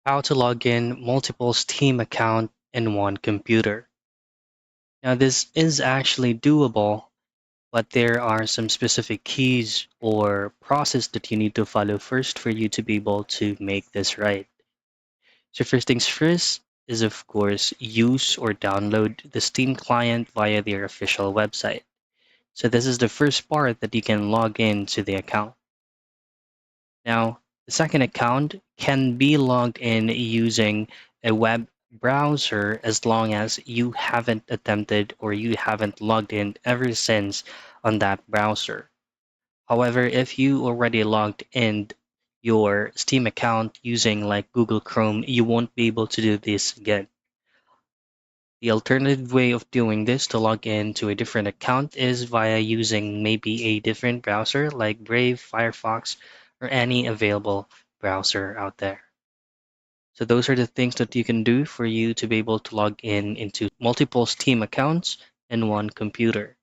How to log in multiple Steam accounts in one computer. Now, this is actually doable, but there are some specific keys or process that you need to follow first for you to be able to make this right. So first things first is of course use or download the Steam client via their official website. So this is the first part that you can log in to the account. Now, the second account can be logged in using a web browser as long as you haven't attempted or you haven't logged in ever since on that browser. However, if you already logged in your Steam account using like Google Chrome, you won't be able to do this again. The alternative way of doing this to log in to a different account is via using maybe a different browser like Brave, Firefox, or any available browser out there. So those are the things that you can do for you to be able to log in into multiple Steam accounts in one computer.